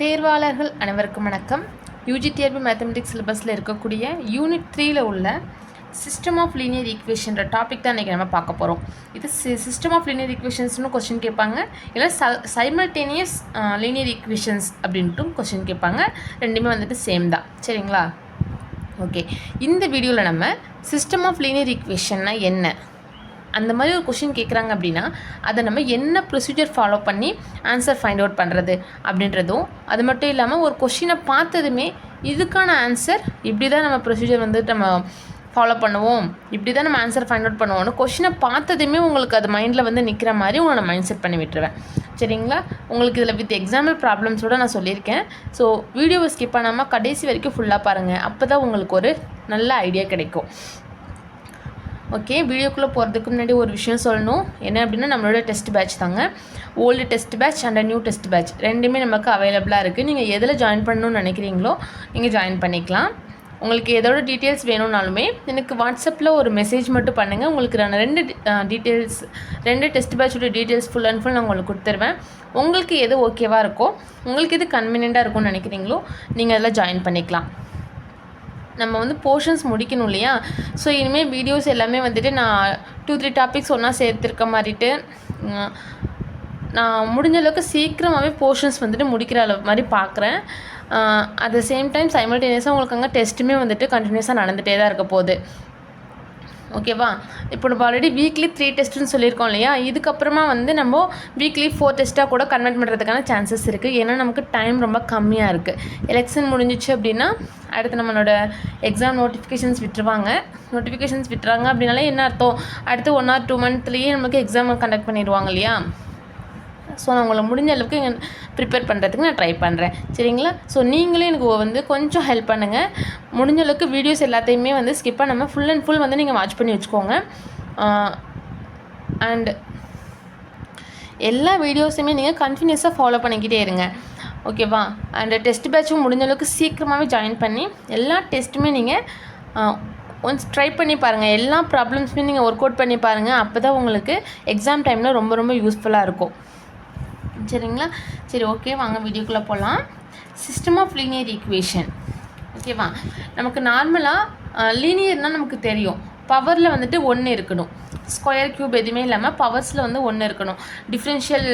தேர்வாளர்கள் அனைவருக்கும் வணக்கம். யூஜி தேர்வு மேத்தமெட்டிக்ஸ் சிலபஸில் இருக்கக்கூடிய யூனிட் 3ல் உள்ள சிஸ்டம் ஆஃப் லீனியர் ஈக்குவேஷன்ற டாபிக் தான் இன்றைக்கி நம்ம பார்க்க போகிறோம். இது சிஸ்டம் ஆஃப் லீனியர் ஈக்குவேஷன்ஸ்னு கொஸ்டின் கேட்பாங்க, இல்லை சைமல்டேனியஸ் லீனியர் ஈக்குவேஷன்ஸ் அப்படின்ட்டும் கொஸ்டின் கேட்பாங்க. ரெண்டுமே வந்துட்டு சேம் தான், சரிங்களா? ஓகே, இந்த வீடியோவில் நம்ம சிஸ்டம் ஆஃப் லீனியர் ஈக்குவேஷன்னா என்ன, அந்த மாதிரி ஒரு கொஷின் கேட்குறாங்க அப்படின்னா அதை நம்ம என்ன ப்ரொசீஜர் ஃபாலோ பண்ணி ஆன்சர் ஃபைண்ட் அவுட் பண்ணுறது அப்படின்றதும், அது மட்டும் இல்லாமல் ஒரு கொஷினை பார்த்ததுமே இதுக்கான ஆன்சர் இப்படி தான் நம்ம ப்ரொசீஜர் வந்துட்டு நம்ம ஃபாலோ பண்ணுவோம், இப்படி தான் நம்ம ஆன்சர் ஃபைண்ட் அவுட் பண்ணுவோம்னு கொஷினை பார்த்ததுமே உங்களுக்கு அது மைண்டில் வந்து நிற்கிற மாதிரி உங்களை நான் மைண்ட் செட் பண்ணி விட்டுருவேன், சரிங்களா? உங்களுக்கு இதில் வித் எக்ஸாம்பிள் ப்ராப்ளம்ஸோடு நான் சொல்லியிருக்கேன். ஸோ வீடியோவை ஸ்கிப் பண்ணாமல் கடைசி வரைக்கும் ஃபுல்லாக பாருங்கள், அப்போ தான் உங்களுக்கு ஒரு நல்ல ஐடியா கிடைக்கும். ஓகே, வீடியோக்குள்ளே போகிறதுக்கு முன்னாடி ஒரு விஷயம் சொல்லணும். என்ன அப்படின்னா, நம்மளோட டெஸ்ட் பேட்ச் தாங்க. Old test batch and new test batch ரெண்டுமே நமக்கு அவைலபிளாக இருக்குது. நீங்கள் எதில் ஜாயின் பண்ணணும்னு நினைக்கிறீங்களோ நீங்கள் ஜாயின் பண்ணிக்கலாம். உங்களுக்கு எதோட டீட்டெயில்ஸ் வேணும்னாலுமே எனக்கு வாட்ஸ்அப்பில் ஒரு மெசேஜ் மட்டும் பண்ணுங்கள். உங்களுக்கு நான் ரெண்டு டெஸ்ட் பேட்சோட டீட்டெயில்ஸ் ஃபுல் அண்ட் ஃபுல் நான் உங்களுக்கு கொடுத்துருவேன். உங்களுக்கு எது ஓகேவாக இருக்கோ, உங்களுக்கு எது கன்வீனியண்ட்டாக இருக்கும்னு நினைக்கிறீங்களோ நீங்கள் அதில் ஜாயின் பண்ணிக்கலாம். நம்ம வந்து போர்ஷன்ஸ் முடிக்கணும் இல்லையா? ஸோ இனிமேல் வீடியோஸ் எல்லாமே வந்துட்டு நான் 2-3 டாபிக்ஸ் ஒன்றா சேர்த்துருக்க மாதிரிட்டு நான் முடிஞ்ச அளவுக்கு சீக்கிரமாகவே போர்ஷன்ஸ் வந்துட்டு முடிக்கிற அளவு மாதிரி பார்க்குறேன். அட் த சேம் டைம் சைமல்டேனியஸாக உங்களுக்கு அங்கே டெஸ்ட்டுமே வந்துட்டு கண்டினியூஸாக நடந்துகிட்டே தான் இருக்க போகுது. ஓகேவா? இப்போ நம்ம ஆல்ரெடி வீக்லி 3 டெஸ்ட்டுன்னு சொல்லியிருக்கோம் இல்லையா? இதுக்கப்புறமா வந்து நம்ம வீக்லி 4 டெஸ்ட்டாக கூட கன்வெர்ட் பண்ணுறதுக்கான சான்சஸ் இருக்குது. ஏன்னா நமக்கு டைம் ரொம்ப கம்மியாக இருக்குது. எலெக்ஷன் முடிஞ்சிச்சு அப்படின்னா அடுத்து நம்மளோட எக்ஸாம் நோட்டிஃபிகேஷன்ஸ் விட்டுறாங்க அப்படின்னாலே என்ன அர்த்தம், அடுத்து 1 or 2 மந்த்லேயே நமக்கு எக்ஸாம் கண்டக்ட் பண்ணிடுவாங்க இல்லையா? ஸோ நான் உங்களை முடிஞ்ச அளவுக்கு ப்ரிப்பேர் பண்ணுறதுக்கு நான் ட்ரை பண்ணுறேன், சரிங்களா? ஸோ நீங்களே எனக்கு வந்து கொஞ்சம் ஹெல்ப் பண்ணுங்கள். முடிஞ்ச அளவுக்கு வீடியோஸ் எல்லாத்தையுமே வந்து ஸ்கிப் பண்ணாமல் ஃபுல் அண்ட் ஃபுல் வந்து நீங்கள் வாட்ச் பண்ணி வச்சுக்கோங்க. அண்ட் எல்லா வீடியோஸுமே நீங்கள் கண்டினியூஸாக ஃபாலோ பண்ணிக்கிட்டே இருங்க, ஓகேவா? அண்ட் டெஸ்ட் பேட்சும் முடிஞ்ச அளவுக்கு சீக்கிரமாகவே ஜாயின் பண்ணி எல்லா டெஸ்ட்டுமே நீங்கள் ஒன்ஸ் ட்ரை பண்ணி பாருங்கள். எல்லா ப்ராப்ளம்ஸுமே நீங்கள் ஒர்க் அவுட் பண்ணி பாருங்கள். அப்போ தான் உங்களுக்கு எக்ஸாம் டைமில் ரொம்ப ரொம்ப யூஸ்ஃபுல்லாக இருக்கும், சரிங்களா? சரி, ஓகே, வாங்க வீடியோக்குள்ளே போகலாம். சிஸ்டம் ஆஃப் லீனியர் ஈக்குவேஷன், ஓகேவா? நமக்கு நார்மலாக லீனியர்னால் நமக்கு தெரியும், பவரில் வந்துட்டு 1 இருக்கணும், ஸ்கொயர் க்யூப் எதுவுமே இல்லாமல் பவர்ஸில் வந்து 1 இருக்கணும். டிஃப்ரென்ஷியல்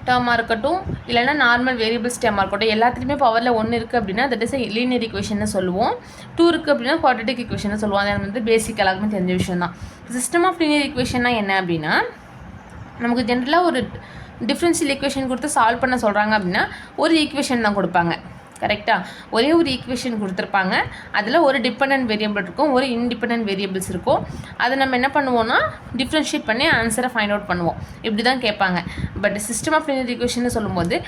டேர்மாக இருக்கட்டும், இல்லைனா நார்மல் வேரியபிள்ஸ் டேர்மாக இருக்கட்டும், எல்லாத்துலேயுமே பவரில் 1 இருக்குது அப்படின்னா தட் இஸ் லீனியர் ஈக்குவேஷன் சொல்லுவோம். 2 இருக்குது அப்படின்னா குவாட்ரட்டிக் ஈக்குவேஷன் சொல்லுவோம். அது வந்து பேசிக் எல்லாருக்குமே தெரிஞ்ச விஷயம் தான். சிஸ்டம் ஆஃப் லீனியர் ஈக்குவேஷன்னா என்ன அப்படின்னா, நமக்கு ஜென்ரலாக ஒரு டிஃப்ரென்ஷியல் ஈக்குவேஷன் கொடுத்து சால்வ் பண்ண சொல்கிறாங்க அப்படின்னா ஒரு ஈக்குவேஷன் தான் கொடுப்பாங்க, கரெக்டாக? ஒரே ஒரு ஈக்குவேஷன் கொடுத்துருப்பாங்க. அதில் ஒரு டிபெண்டன்ட் வேரியபிள் இருக்கும், ஒரு இன்டிபெண்டன்ட் வேரியபிள்ஸ் இருக்கும். அதை நம்ம என்ன பண்ணுவோம்னா டிஃப்ரென்ஷியேட் பண்ணி ஆன்சரை ஃபைண்ட் அவுட் பண்ணுவோம். இப்படி தான் கேட்பாங்க. But system of linear equation சொல்லும்போது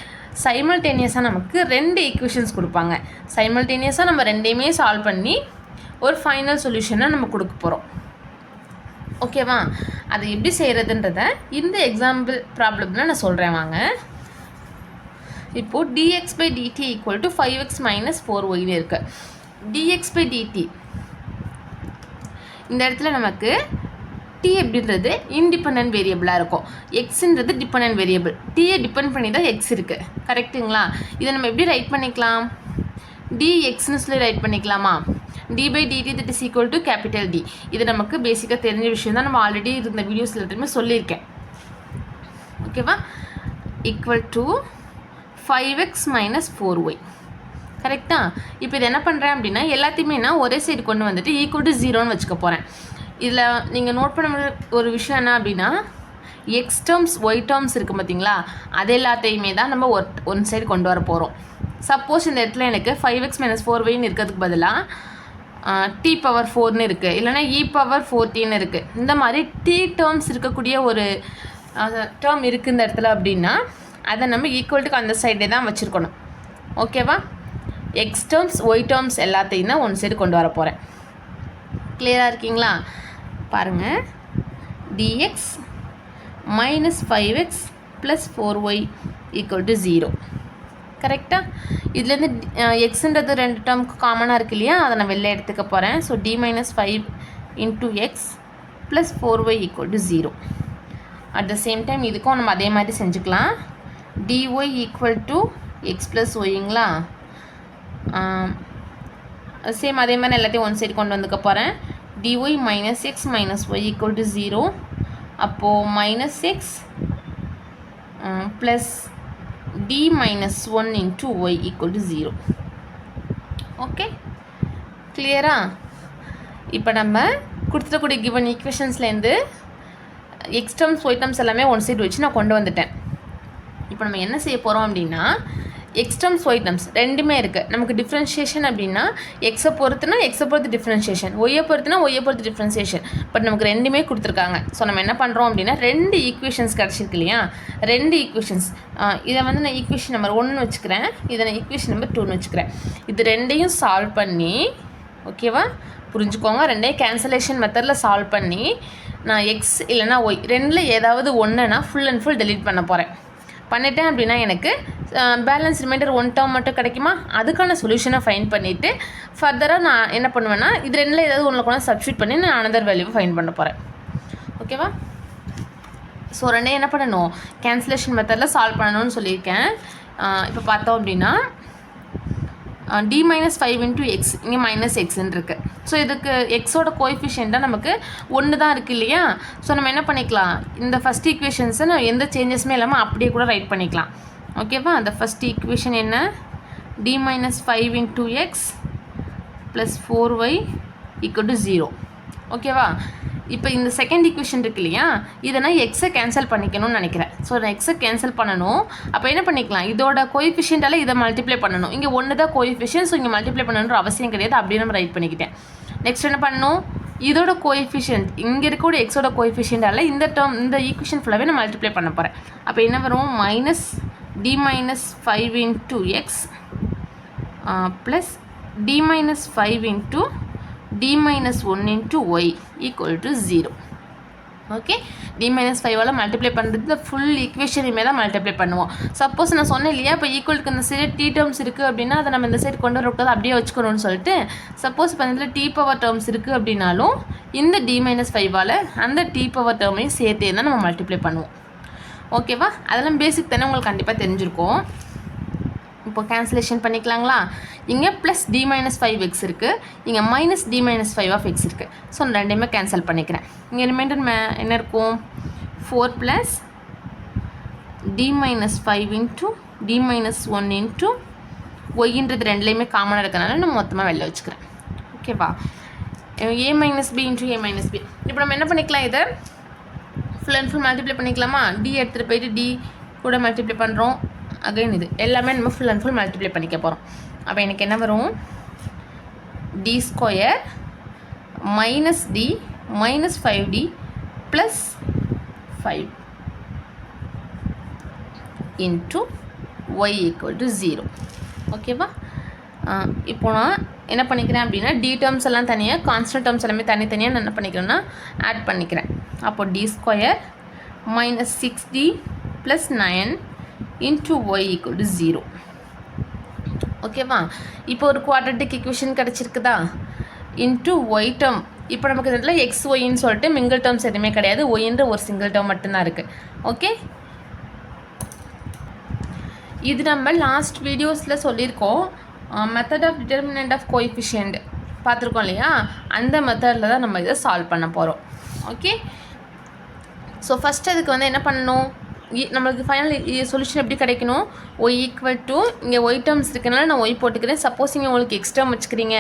சைமல்டேனியஸாக நமக்கு 2 ஈக்குவேஷன்ஸ் கொடுப்பாங்க. சைமல்டேனியஸாக நம்ம ரெண்டையுமே சால்வ் பண்ணி ஒரு ஃபைனல் சொல்யூஷனை நம்ம கொடுக்க போகிறோம், ஓகேவா? அது எப்படி செய்கிறதுன்றத இந்த எக்ஸாம்பிள் ப்ராப்ளம்ல நான் சொல்கிறேன், வாங்க. இப்போது dx/dt = 5x - 4y இருக்குது. dx/dt இந்த இடத்துல நமக்கு t அப்படின்றது இன்டிபெண்டன்ட் வேரியபிளாக இருக்கும், எக்ஸுன்றது டிபெண்டன்ட் வேரியபிள். டீயை டிபெண்ட் பண்ணி தான் எக்ஸ் இருக்குது, கரெக்டுங்களா? இதை நம்ம எப்படி ரைட் பண்ணிக்கலாம்? dxன்னு சொல்லி ரைட் பண்ணிக்கலாமா? d/dt that is equal to capital D. இது நமக்கு பேசிக்காக தெரிஞ்ச விஷயம் தான், நம்ம ஆல்ரெடி இந்த வீடியோஸ் எல்லாத்தையுமே சொல்லியிருக்கேன், ஓகேவா? ஈக்குவல் டு 5x - 4y, கரெக்டா? இப்போ இது என்ன பண்ணுறேன் அப்படின்னா எல்லாத்தையுமே நான் ஒரே சைடு கொண்டு வந்துட்டு ஈக்குவல் டு 0ன்னு வச்சுக்க போகிறேன். இதில் நீங்கள் நோட் பண்ண ஒரு விஷயம் என்ன அப்படின்னா, எக்ஸ் டேர்ம்ஸ் ஒய் டேர்ம்ஸ் இருக்குது பார்த்தீங்களா, அது எல்லாத்தையுமே தான் நம்ம ஒன் சைடு கொண்டு வர போகிறோம். சப்போஸ் இந்த இடத்துல எனக்கு 5x - 4yன்னு இருக்கிறதுக்கு பதிலாக t⁴ இருக்குது, இல்லைனா e⁴t இருக்குது. இந்த மாதிரி t டேர்ம்ஸ் இருக்கக்கூடிய ஒரு டேர்ம் இருக்குது இந்த இடத்துல அப்படின்னா அதை நம்ம ஈக்குவல்ட்டுக்கு அந்த சைடே தான் வச்சுருக்கணும், ஓகேவா? எக்ஸ் டேர்ம்ஸ் ஒய் டேர்ம்ஸ் எல்லாத்தையும் தான் ஒன் சைடு கொண்டு வர போகிறேன். கிளியராக இருக்கீங்களா? பாருங்கள், dx - 5x + 4y = 0, கரெக்டாக? இதுலேருந்து எக்ஸுன்றது 2 டேர்முக்கு காமனாக இருக்குது இல்லையா? அதை நான் வெளில எடுத்துக்க போகிறேன். So d - 5 × x + 4y = 0. At the same time இதுக்கும் நம்ம அதே மாதிரி செஞ்சுக்கலாம். dy = எக்ஸ் ப்ளஸ் ஒய்ங்களா. சேம் அதே மாதிரி எல்லாத்தையும் ஒன் சைடு கொண்டு வந்துக்க போகிறேன். dy minus X minus Y equal to 0. அப்போது minus X plus D minus 1 into Y equal to 0. Okay, கிளியரா? இப்போ நம்ம கொடுத்துருக்கூடிய கிவன் ஈக்குவேஷன்ஸ்லேருந்து எக்ஸ் டர்ம்ஸ் ஒய் டர்ம்ஸ் எல்லாமே ஒன் சைடு வச்சு நான் கொண்டு வந்துட்டேன். இப்போ நம்ம என்ன செய்ய போகிறோம் அப்படின்னா, எக்ஸ் டர்ம்ஸ் ஒய் டர்ம்ஸ் ரெண்டுமே இருக்குது. நமக்கு டிஃப்ரென்ஷியேஷன் அப்படின்னா எக்ஸை பொறுத்துனா எக்ஸை பொறுத்து டிஃப்ரென்ஷியேஷன், ஒய்யை பொறுத்துனா ஒய்யை பொறுத்து டிஃப்ரென்ஷியேஷன். பட் நமக்கு ரெண்டுமே கொடுத்துருக்காங்க. ஸோ நம்ம என்ன பண்ணுறோம் அப்படின்னா, ரெண்டு ஈக்குவேஷன்ஸ் கிடச்சிருக்கு இல்லையா, ரெண்டு ஈக்குவேஷன்ஸ். இதை வந்து நான் ஈக்குவேஷன் நம்பர் 1 வச்சுக்கிறேன், இதை நான் ஈக்குவேஷன் நம்பர் 2 வச்சுக்கிறேன். இது ரெண்டையும் சால்வ் பண்ணி, ஓகேவா, புரிஞ்சுக்கோங்க, ரெண்டையும் கேன்சலேஷன் மெத்தடில் சால்வ் பண்ணி நான் எக்ஸ் இல்லைனா ஒய் ரெண்டில் ஏதாவது ஒன்றுனா ஃபுல் அண்ட் ஃபுல் டெலீட் பண்ண போகிறேன். பண்ணிட்டேன் அப்படின்னா எனக்கு பேலன்ஸ் ரிமைண்டர் 1 டேர்ம் மட்டும் கிடைக்குமா, அதுக்கான சொல்யூஷனை ஃபைன் பண்ணிவிட்டு ஃபர்தராக நான் என்ன பண்ணுவேன்னா, இது ரெண்டில் ஏதாவது ஒன்றில் கூட சப்ஸ்டியூட் பண்ணி நான் அனதர் வேல்யூவை ஃபைன் பண்ண போகிறேன். ஓகேவா? ஸோ ரெண்டையும் என்ன பண்ணணும், கேன்சலேஷன் மெத்தடில் சால்வ் பண்ணணும்னு சொல்லியிருக்கேன். இப்போ பார்த்தோம் அப்படின்னா டி மைனஸ் 5 இன்ட்டு எக்ஸ், இங்கே மைனஸ் எக்ஸ்ன்னு இருக்குது. ஸோ இதுக்கு எக்ஸோட கோஎஃபிஷியண்ட்டாக நமக்கு 1 தான் இருக்குது இல்லையா. ஸோ நம்ம என்ன பண்ணிக்கலாம், இந்த ஃபஸ்ட் ஈக்குவேஷன்ஸை நம்ம எந்த சேஞ்சஸுமே இல்லாமல் அப்படியே கூட ரைட் பண்ணிக்கலாம். ஓகேவா? அந்த ஃபஸ்ட் ஈக்குவேஷன் என்ன, D minus 5 into x plus 4y equal to 0. ஓகேவா? இப்போ இந்த செகண்ட் ஈக்குவேஷன் இருக்கு இல்லையா, இதை நான் எக்ஸை கேன்சல் பண்ணிக்கணும்னு நினைக்கிறேன். ஸோ நான் எக்ஸை கேன்சல் பண்ணணும். அப்போ என்ன பண்ணிக்கலாம், இதோட கோஎஃபிஷியண்டால் இதை மல்டிப்ளை பண்ணணும். இங்கே 1 தான் கோஎஃபிஷியன்ட், ஸோ இங்கே மல்டிப்ளை பண்ணணுன்ற அவசியம் கிடையாது. அப்படியே நம்ம ரைட் பண்ணிக்கிட்டேன். நெக்ஸ்ட் என்ன பண்ணணும், இதோட கோஎஃபிஷியன்ட் இங்கே இருக்கக்கூடிய எக்ஸோட கோஎஃபிஷியண்டால் இந்த டேர்ம் இந்த ஈக்குவேஷன் ஃபுல்லாகவே நான் மல்டிப்ளை பண்ண போகிறேன். அப்போ என்ன வரும், minus D minus 5 into x plus D minus 5 into d minus 1 into y equal to 0. Okay, d minus 5 multiply பண்ணுறது இந்த ஃபுல் ஈக்குவேஷனையுமே தான் மல்டிப்ளை பண்ணுவோம். சப்போஸ் நான் சொன்னேன் இல்லையா, இப்போ ஈக்குவலுக்கு இந்த சைடு டி டேர்ம்ஸ் இருக்குது அப்படின்னா அதை நம்ம இந்த சைடு கொண்டு வரக்கூடாது, அப்படியே வச்சுக்கணும்னு சொல்லிட்டு, சப்போஸ் இப்போ இதில் டி பவர் டேர்ம்ஸ் இருக்குது அப்படின்னாலும் இந்த d minus 5 அந்த டி பவர் டேர்மையும் சேர்த்தே தான் நம்ம மல்டிப்ளை பண்ணுவோம். ஓகேவா? அதெல்லாம் பேசிக் தானே உங்களுக்கு கண்டிப்பாக தெரிஞ்சிருக்கும். இப்போ கேன்சலேஷன் பண்ணிக்கலாங்களா. இங்கே ப்ளஸ் டி மைனஸ் 5x இருக்குது, இங்கே minus D minus 5 of X இருக்குது. ஸோ நான் ரெண்டையுமே கேன்சல் பண்ணிக்கிறேன். இங்கே ரிமைண்டர் என்ன இருக்கும், 4 plus D minus 5 into D minus 1 into ஒய்ன்றது ரெண்டுலேயுமே காமனாக இருக்கிறனால நான் மொத்தமாக வெளில வச்சுக்கிறேன். ஓகேவா? A minus B into A minus B. இப்போ நம்ம என்ன பண்ணிக்கலாம், இதை ஃபுல் அண்ட் ஃபுல் மல்டிப்ளை பண்ணிக்கலாமா. டி எடுத்துகிட்டு போயிட்டு டி கூட மல்டிப்ளை பண்ணுறோம். அகைன் இது எல்லாமே நம்ம ஃபுல் அண்ட் ஃபுல் மல்டிப்ளை பண்ணிக்க போகிறோம். அப்போ எனக்கு என்ன வரும், D square minus D minus 5d plus 5 into Y equal to 0. ஓகேவா? இப்போ நான் என்ன பண்ணிக்கிறேன் அப்படின்னா, டி டேர்ம்ஸ் எல்லாம் தனியாக, கான்ஸ்டன்ட் டேர்ம்ஸ் எல்லாமே தனித்தனியாக நான் என்ன பண்ணிக்கிறேன்னா ஆட் பண்ணிக்கிறேன். அப்போ D square minus 6d plus 9 into Y equal to 0. ஓகேவா? இப்போ ஒரு குவாட்ரட்டிக் ஈக்குவேஷன் கிடச்சிருக்குதா, இன்ட்டு ஒய் டேர்ம். இப்போ நமக்கு இதில் எக்ஸ் ஒய்ன்னு சொல்லிட்டு மிங்கிள் டேர்ம்ஸ் எதுவுமே கிடையாது, ஒய்ன்ற ஒரு சிங்கிள் டேர்ம் மட்டும்தான் இருக்குது. ஓகே, இது நம்ம லாஸ்ட் வீடியோஸில் சொல்லியிருக்கோம். Method of determinant of coefficient பார்த்துருக்கோம் இல்லையா, அந்த மெத்தடில் தான் நம்ம இதை சால்வ் பண்ண போகிறோம். ஓகே, ஸோ ஃபஸ்ட்டு அதுக்கு வந்து என்ன பண்ணணும், நம்மளுக்கு ஃபைனல் சொல்யூஷன் எப்படி கிடைக்கணும், ஒய் ஈக்குவல் டு இங்கே ஒய் டேர்ம்ஸ் இருக்கனால நான் ஒய் போட்டுக்கிறேன். சப்போஸ் இங்கே உங்களுக்கு எக்ஸ் டேர்ம் வச்சுக்கிறீங்க,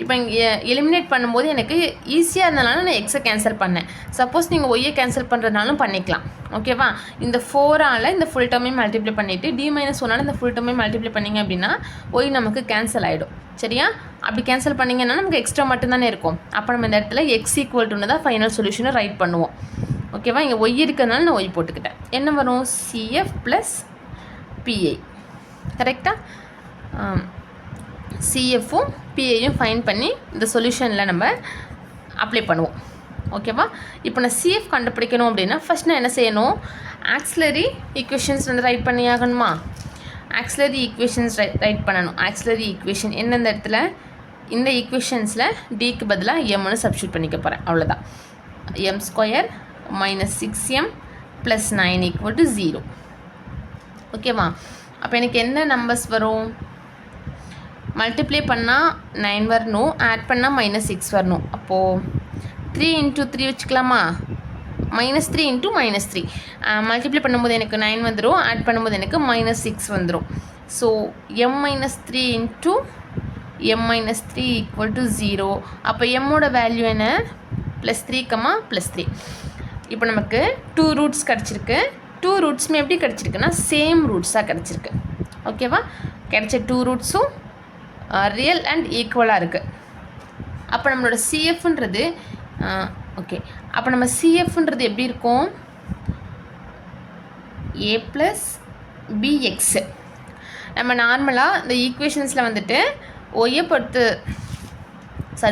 இப்போ இங்கே எலிமினேட் பண்ணும்போது எனக்கு ஈஸியாக இருந்தனால நான் எக்ஸை கேன்சல் பண்ணேன். சப்போஸ் நீங்கள் ஒய்யை கேன்சல் பண்ணுறதுனாலும் பண்ணிக்கலாம். ஓகேவா? இந்த 4ஆல் இந்த ஃபுல் டேர்மையும் மல்டிப்ளை பண்ணிவிட்டு டி மைனஸ் 1ஆல் இந்த ஃபுல் டேர்மையும் மல்டிப்ளை பண்ணிங்க அப்படின்னா ஒய் நமக்கு கேன்சல் ஆகிடும். சரியா? அப்படி கேன்சல் பண்ணிங்கன்னா நமக்கு எக்ஸ்ட்ரா மட்டும்தானே இருக்கும். அப்போ நம்ம இந்த இடத்துல எக்ஸ் ஈக்குவல் டுன்னு தான் ஃபைனல் சொல்யூஷனை ரைட் பண்ணுவோம். ஓகேவா? இங்கே ஒய் இருக்கிறதுனால நான் ஒய் போட்டுக்கிட்டேன். என்ன வரும், சிஎஃப் ப்ளஸ் பிஐ. கரெக்டாக? சிஎஃப்பும் பிஐயும் ஃபைன் பண்ணி இந்த சொல்யூஷனில் நம்ம அப்ளை பண்ணுவோம். ஓகேவா? இப்போ நான் சிஎஃப் கண்டுபிடிக்கணும் அப்படின்னா ஃபஸ்ட் நான் என்ன செய்யணும், ஆக்சிலரி ஈக்குவேஷன்ஸ் வந்து ரைட் பண்ணி ஆகணுமா. ஆக்சிலரி ஈக்குவேஷன்ஸ் ரைட் பண்ணணும். ஆக்சிலரி ஈக்குவேஷன் எந்தெந்த இடத்துல, இந்த ஈக்குவேஷன்ஸில் டிக்கு பதிலாக எம்னு சப்ஸ்டியூட் பண்ணிக்க போகிறேன். அவ்வளோதான். M square minus 6m plus 9 equal to 0. ஓகேவா? அப்போ எனக்கு என்ன நம்பர்ஸ் வரும்? மல்டிப்ளை பண்ணால் 9 வரணும், ஆட் பண்ணால் -6 வரணும். அப்போது 3 × 3 வச்சுக்கலாமா? -3 × -3 மல்டிப்ளை பண்ணும்போது எனக்கு 9 வந்துடும், ஆட் பண்ணும்போது எனக்கு -6 வந்துடும். So m-3 × m-3 = 0. அப்போ எம்மோட வேல்யூ என்ன? +3, +3. இப்போ நமக்கு 2 ரூட்ஸ் கிடச்சிருக்கு. 2 ரூட்ஸுமே எப்படி கிடச்சிருக்குன்னா சேம் ரூட்ஸாக கிடச்சிருக்கு. ஓகேவா? கிடைச்ச 2 ரூட்ஸும் ரியல் அண்ட் ஈக்குவலாக இருக்குது. அப்போ நம்மளோட சிஎஃப்ன்றது ஓகே, அப்போ நம்ம சிஎஃப்ன்றது எப்படி இருக்கும்? a + bx. நம்ம நார்மலாக இந்த ஈக்குவேஷன்ஸில் வந்துட்டு ஒய்யை பொறுத்து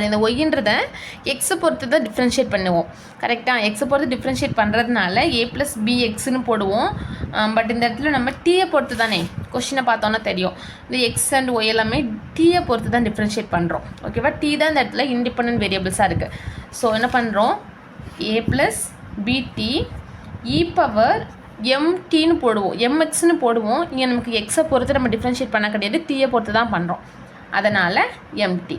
இந்த ஒய்ன்றதை எக்ஸை பொறுத்து தான் டிஃப்ரென்ஷியேட் பண்ணுவோம். கரெக்டாக? எக்ஸை பொறுத்து டிஃப்ரென்ஷியேட் பண்ணுறதுனால a + bxன்னு போடுவோம். பட் இந்த இடத்துல நம்ம டீயை பொறுத்து தானே, கொஷினை பார்த்தோன்னா தெரியும், இந்த எக்ஸ் அண்ட் ஒய் எல்லாமே டீயை பொறுத்து தான் டிஃப்ரென்ஷியேட் பண்ணுறோம். ஓகேவா? டீ தான் இந்த இடத்துல இண்டிபெண்டன்ட் வேரியபிள்ஸாக இருக்குது. ஸோ என்ன பண்ணுறோம்? a + bt e⁻mtன்னு போடுவோம், mxன்னு போடுவோம். இங்கே நமக்கு எக்ஸை பொறுத்து நம்ம டிஃப்ரென்ஷியேட் பண்ண கிடையாது, டீயை பொறுத்து தான் பண்ணுறோம். அதனால் mt.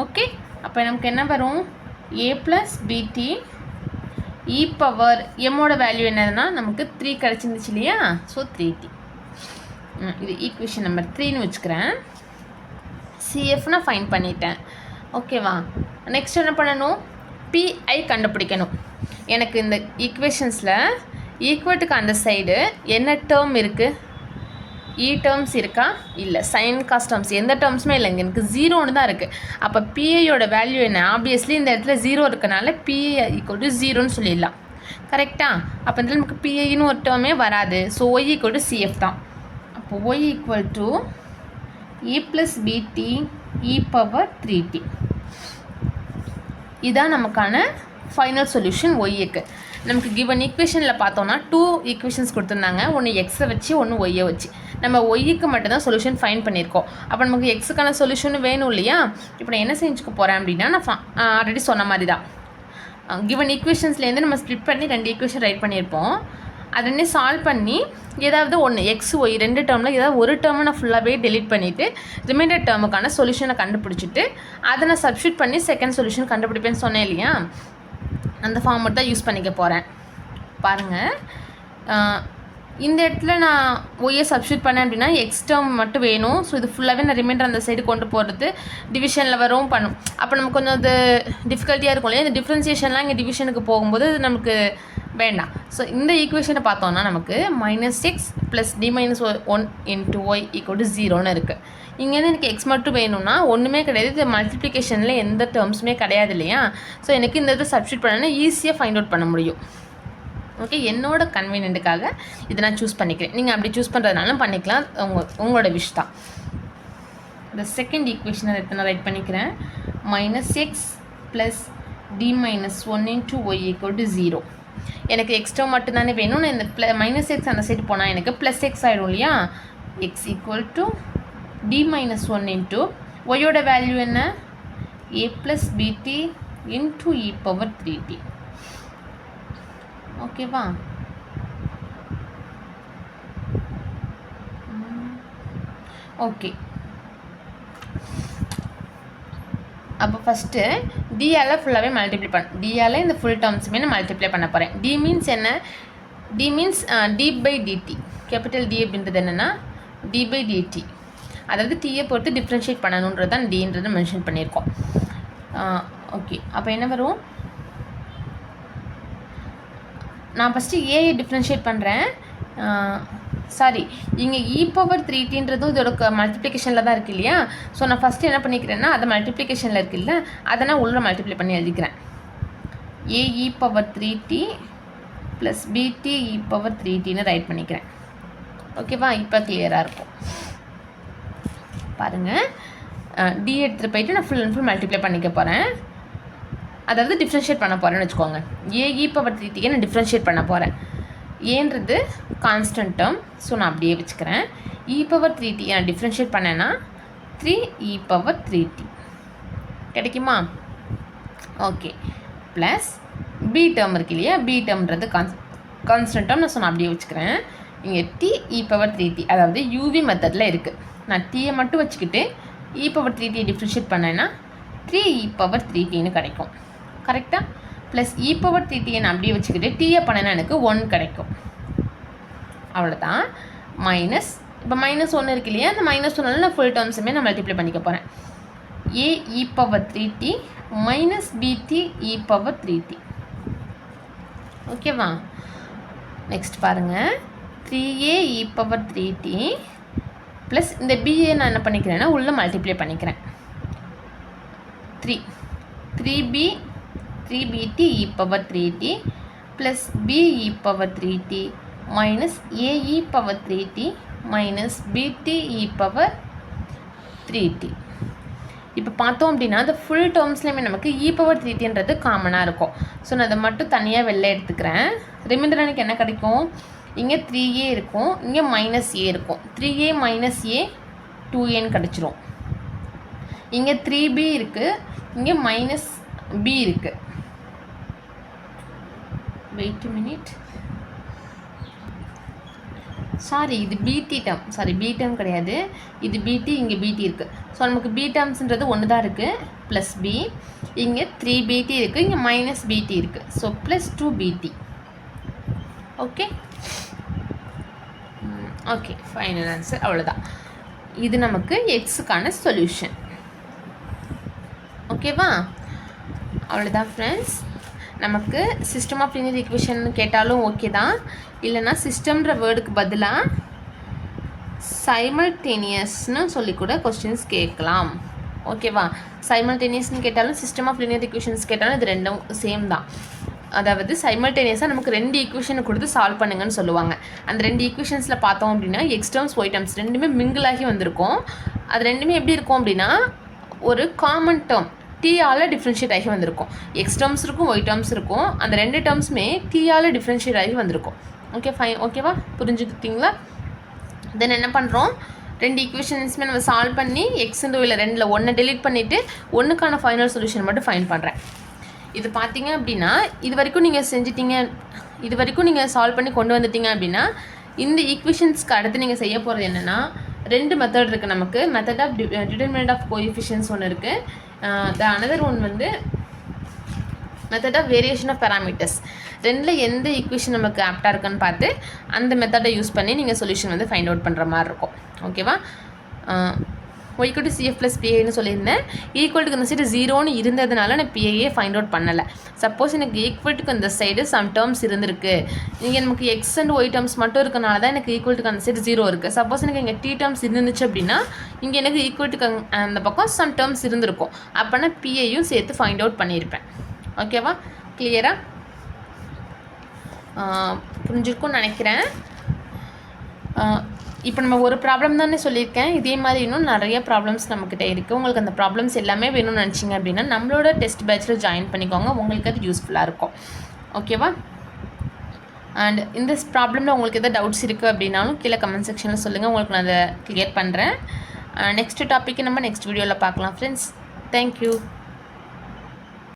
ஓகே, அப்போ நமக்கு என்ன வரும்? a + bt எம்மோட வேல்யூ என்னதுன்னா நமக்கு 3 கிடச்சிருந்துச்சு இல்லையா? So 3t. இது ஈக்குவேஷன் நம்பர் 3ன்னு வச்சுக்கிறேன். CF நான் ஃபைன் பண்ணிட்டேன். ஓகேவா? நெக்ஸ்ட் என்ன பண்ணணும்? PI கண்டுபிடிக்கணும். எனக்கு இந்த ஈக்குவேஷன்ஸில் ஈக்குவேட்டுக்கு அந்த சைடு என்ன டேர்ம் இருக்குது? டேர்ம்ஸ் இருக்கா? இல்லை. சைன் காஸ் டேர்ம்ஸ் எந்த டேர்ம்ஸுமே இல்லைங்க, எனக்கு 0ன்னு தான் இருக்குது. அப்போ பிஐயோட வேல்யூ என்ன? ஆப்வியஸ்லி இந்த இடத்துல 0 இருக்கனால பிஐ = 0ன்னு சொல்லிடலாம். கரெக்டாக? அப்போ இதில் நமக்கு பிஐன்னு ஒரு டேர்மே வராது. ஸோ y = CF தான். அப்போ y = a + bt e⁻3t. இதான் நமக்கான ஃபைனல் சொல்யூஷன் ஒய்க்கு. நமக்கு கிவன் ஈக்குவேஷனில் பார்த்தோன்னா 2 ஈக்குவேஷன்ஸ் கொடுத்துருந்தாங்க. ஒன்று எக்ஸை வச்சு, ஒன்று ஒய்யை வச்சு. நம்ம ஒய்க்கு மட்டும்தான் சொல்யூஷன் ஃபைன் பண்ணியிருக்கோம். அப்போ நமக்கு எக்ஸுக்கான சொல்யூஷன் வேணும் இல்லையா? இப்போ நான் என்ன செஞ்சுக்க போகிறேன் அப்படின்னா, நான் ஆல்ரெடி சொன்ன மாதிரி தான் கிவன் ஈக்குவேஷன்ஸ்லேருந்து நம்ம ஸ்ப்ளிட் பண்ணி 2 ஈக்குவேஷன் ரைட் பண்ணியிருப்போம். அதை ரெண்டே சால்வ் பண்ணி ஏதாவது ஒன்று எக்ஸ் ஒய் 2 டேர்மில் ஏதாவது ஒரு டேர்மை நான் ஃபுல்லாகவே டெலிட் பண்ணிவிட்டு ரிமைண்டர் டேர்முக்கான சொல்யூஷனை கண்டுபிடிச்சிட்டு அதை நான் சப்ஸ்டியூட் பண்ணி செகண்ட் சொல்யூஷன் கண்டுபிடிப்பேன்னு சொன்னேன் இல்லையா? அந்த ஃபார்மேட் தான் யூஸ் பண்ணிக்க போகிறேன். பாருங்கள், இந்த இடத்துல நான் ஒய்யை சப்ஸ்டியூட் பண்ணேன் அப்படின்னா எக்ஸ் டேர்ம் மட்டும் வேணும். ஸோ இது ஃபுல்லாகவே நான் ரிமைண்டர் அந்த சைடு கொண்டு போகிறது டிவிஷனில் வரும் பண்ணும். அப்போ நமக்கு கொஞ்சம் அது டிஃபிகல்ட்டியாக இருக்கும் இல்லையா? இந்த டிஃப்ரென்சியேஷன்லாம் இங்கே டிவிஷனுக்கு போகும்போது அது நமக்கு வேண்டாம். ஸோ இந்த ஈக்குவேஷனை பார்த்தோன்னா நமக்கு -6 + d - 1 × y = 0ன்னு இருக்குது. இங்கேருந்து எனக்கு எக்ஸ் மட்டும் வேணும்னா ஒன்றுமே கிடையாது. இது மல்டிப்ளிகேஷனில் எந்த டேர்ம்ஸுமே கிடையாது இல்லையா? ஸோ எனக்கு இந்த இதை சப்ஸ்டியூட் பண்ணனா ஈஸியாக ஃபைண்ட் அவுட் பண்ண முடியும். ஓகே, என்னோட கன்வீனியன்ட்டுக்காக இதை நான் சூஸ் பண்ணிக்கிறேன். நீங்கள் அப்படி சூஸ் பண்ணுறதுனாலும் பண்ணிக்கலாம், உங்களோட விஷ் தான். இந்த செகண்ட் ஈக்குவேஷனை நான் ரைட் பண்ணிக்கிறேன். -x + d - 1 × y = 0. எனக்கு எக்ஸ்ட்ரா மட்டும் தானே வேணும். நான் இந்த -x அந்த சைடு போனால் எனக்கு +x ஆகிடும் இல்லையா? x = d - 1 × ஒய்யோட வேல்யூ என்ன? a + bt × e⁻3t. ஓகேவா? ஓகே, அப்போ ஃபஸ்ட்டு டியால் ஃபுல்லாகவே மல்டிப்ளை டியால் இந்த ஃபுல் டேர்ம்ஸுமே நான் மல்டிப்ளை பண்ண போகிறேன். டி மீன்ஸ் என்ன? D means d/dt. Capital D அப்படின்றது என்னென்னா d/dt. அதாவது டீயை பொறுத்து டிஃப்ரென்ஷியேட் பண்ணணுன்றது தான் டின்றது மென்ஷன் பண்ணியிருக்கோம். ஓகே, அப்போ என்ன வரும்? நான் ஃபஸ்ட்டு ஏஐ டிஃப்ரென்ஷியேட் பண்ணுறேன். சாரி, இங்கே e⁻3tன்றதும் இதோட மல்டிப்ளிகேஷனில் தான் இருக்குது இல்லையா? ஸோ நான் ஃபஸ்ட்டு என்ன பண்ணிக்கிறேன்னா அதை மல்டிப்ளிகேஷனில் இருக்குல்ல, அதை நான் உள்ள மல்டிப்ளை பண்ணி எழுதிக்கிறேன். ae⁻3t + bt e⁻3tன்னு ரைட் பண்ணிக்கிறேன். ஓகேவா? இப்போ கிளியராக இருக்கும். பாருங்கள், டி எடுத்துகிட்டு போயிட்டு நான் ஃபுல் அண்ட் ஃபுல் மல்டிப்ளை பண்ணிக்க போகிறேன். அதாவது டிஃப்ரென்ஷியேட் பண்ண போகிறேன்னு வச்சுக்கோங்க. e⁻3t நான் டிஃப்ரென்ஷியேட் பண்ண போகிறேன். ஏன்றது கான்ஸ்டன்ட் டேர்ம், ஸோ நான் அப்படியே வச்சுக்கிறேன். e⁻3t நான் டிஃப்ரென்ஷியேட் பண்ணேன்னா 3e⁻3t கிடைக்குமா? ஓகே, ப்ளஸ் பி டேர்ம் இருக்கு இல்லையா? பி டேர்ம்ன்றது கான்ஸ்டன்ட் டேர்ம், நான் அப்படியே வச்சுக்கிறேன். இங்கே t e பவர் 3t அதாவது யூவி மெத்தடில் இருக்குது. நான் டீயை மட்டும் வச்சுக்கிட்டு e பவர் 3t டிஃப்ரென்ஷியேட் பண்ணேன்னா 3e பவர் 3tன்னு கிடைக்கும். கரெக்டாக? ப்ளஸ் e பவர் 3t நான் அப்படியே வச்சுக்கிட்டு டீயை பண்ணேன்னா எனக்கு 1 கிடைக்கும். அவ்வளோதான். மைனஸ் இப்போ -1 இருக்கு இல்லையா, அந்த -1 நான் ஃபுல் டேர்ம்ஸுமே நான் மல்டிப்ளை பண்ணிக்க போகிறேன். a e power 3t minus bt e power 3t. ஓகேவா? நெக்ஸ்ட் பாருங்கள், 3a e power 3t plus இந்த ba நான் என்ன பண்ணிக்கிறேன்னா உள்ளே மல்டிப்ளை பண்ணிக்கிறேன். 3bt e power 3t plus b e power 3t minus a e power 3t minus bt e power 3t. இப்போ பார்த்தோம் அப்படின்னா அந்த ஃபுல் டேர்ம்ஸ்லேயுமே நமக்கு e பவர் 3tன்றது காமனாக இருக்கும். ஸோ நான் அதை மட்டும் தனியாக வெளில எடுத்துக்கிறேன். ரிமைண்டர் எனக்கு என்ன கிடைக்கும்? இங்கே 3a இருக்கும், இங்கே -a இருக்கும். 3a மைனஸ் a 2aன்னு கிடச்சிரும். இங்கே 3b இருக்குது, இங்கே -b இருக்குது. வெயிட் மினிட், சாரி இது பிடி டேர்ம், சாரி பி டேர்ம் கிடையாது, இது பிடி, இங்கே பிடி இருக்குது. ஸோ நமக்கு பி டேர்ம்ஸ்ன்றது ஒன்று தான் இருக்குது, ப்ளஸ் பி, இங்கே 3bt இருக்குது, இங்கே -bt இருக்குது. So plus 2bt. Okay okay, final answer அவ்வளோதான். இது நமக்கு எக்ஸுக்கான சொல்யூஷன். ஓகேவா? அவ்வளோதான் ஃப்ரெண்ட்ஸ். நமக்கு சிஸ்டம் ஆஃப் லீனியர் ஈக்குவேஷன் கேட்டாலும் ஓகே தான், இல்லைனா சிஸ்டம்ன்ற வேர்டுக்கு பதிலாக சைமல்டேனியஸ்னு சொல்லி கூட கொஸ்டின்ஸ் கேட்கலாம். ஓகேவா? சைமல்டேனியஸ்னு கேட்டாலும் சிஸ்டம் ஆஃப் லீனியர் ஈக்குவேஷன்ஸ் கேட்டாலும் இது ரெண்டும் சேம் தான். அதாவது சைமல்டேனியஸாக நமக்கு 2 ஈக்குவேஷனை கொடுத்து சால்வ் பண்ணுங்கன்னு சொல்லுவாங்க. அந்த 2 ஈக்குவேஷன்ஸில் பார்த்தோம் அப்படின்னா எக்ஸ் டேர்ம்ஸ் ஒய் டேர்ம்ஸ் ரெண்டுமே மிங்கிள் ஆகி வந்திருக்கும். அது ரெண்டுமே எப்படி இருக்கும் அப்படின்னா ஒரு காமன் டேர்ம் டீயால் டிஃப்ரென்ஷியேட் ஆகி வந்திருக்கும். எக்ஸ் டேர்ம்ஸ் இருக்கும், ஒய் டேர்ம்ஸ் இருக்கும். அந்த 2 டேர்ம்ஸுமே டீயால் டிஃப்ரென்ஷியேட் ஆகி வந்திருக்கும். ஓகே ஃபைன், ஓகேவா? புரிஞ்சுக்கிட்டீங்களா? தென் என்ன பண்ணுறோம், 2 ஈக்குவேஷன்ஸுமே நம்ம சால்வ் பண்ணி எக்ஸ் இல்லை 2ல் 1 டெலீட் பண்ணிவிட்டு 1க்கான ஃபைனல் சொல்யூஷன் மட்டும் ஃபைன் பண்ணுறேன். இது பார்த்தீங்க அப்படின்னா இது வரைக்கும் நீங்கள் செஞ்சிட்டீங்க, இது வரைக்கும் நீங்கள் சால்வ் பண்ணி கொண்டு வந்துட்டீங்க அப்படின்னா இந்த ஈக்குவேஷன்ஸ்க்கு அடுத்து நீங்கள் செய்ய போகிறது என்னென்னா 2 மெத்தட் இருக்குது நமக்கு. Method of determinant of coefficients ஒன்று இருக்குது. த அனதர் ஒன் வந்து method of variation of parameters. 2ல் எந்த ஈக்குவேஷன் நமக்கு ஆப்டாக இருக்குன்னு பார்த்து அந்த மெத்தடை யூஸ் பண்ணி நீங்கள் சொல்யூஷன் வந்து ஃபைண்ட் அவுட் பண்ணுற மாதிரி இருக்கும். ஓகேவா? y = cf + paன்னு சொல்லியிருந்தேன். ஈக்குவல்ட்டுக்கு இந்த சைடு 0ன்னு இருந்ததுனால நான் paயே ஃபைண்ட் அவுட் பண்ணலை. சப்போஸ் எனக்கு ஈக்குவல்ட்டுக்கு இந்த சைடு சம் டேர்ம்ஸ் இருந்திருக்கு, இங்கே நமக்கு எக்ஸ் அண்ட் ஒய் டேர்ம்ஸ் மட்டும் இருக்கனால தான் எனக்கு ஈக்குவல்ட்டுக்கு அந்த சைடு 0 இருக்குது. சப்போஸ் எனக்கு இங்கே டி டேர்ம்ஸ் இருந்துச்சு அப்படின்னா இங்கே எனக்கு ஈக்குவல்ட்டுக்கு அந்த பக்கம் சம் டேர்ம்ஸ் இருந்திருக்கும். அப்போ நான் பிஏயும் சேர்த்து ஃபைண்ட் அவுட் பண்ணியிருப்பேன். ஓகேவா? கிளியரா? புரிஞ்சிருக்கும்னு நினைக்கிறேன். இப்போ நம்ம ஒரு ப்ராப்ளம் தானே சொல்லியிருக்கேன், இதே மாதிரி இன்னும் நிறைய ப்ராப்ளம்ஸ் நம்மக்கிட்ட இருக்குது. உங்களுக்கு அந்த ப்ராப்ளம்ஸ் எல்லாமே வேணும்னு நினச்சிங்க அப்படின்னா நம்மளோட டெஸ்ட் பேட்சில் ஜாயின் பண்ணிக்கோங்க, உங்களுக்கு அது யூஸ்ஃபுல்லாக இருக்கும். ஓகேவா? அண்ட் இந்த ப்ராப்ளமில் உங்களுக்கு எதாவது டவுட்ஸ் இருக்குது அப்படின்னாலும் கீழே கமெண்ட் செக்ஷனில் சொல்லுங்கள், உங்களுக்கு நான் அதை கிளியர் பண்ணுறேன். நெக்ஸ்ட் டாப்பிக்கு நம்ம நெக்ஸ்ட் வீடியோவில் பார்க்கலாம் ஃப்ரெண்ட்ஸ். தேங்க்யூ.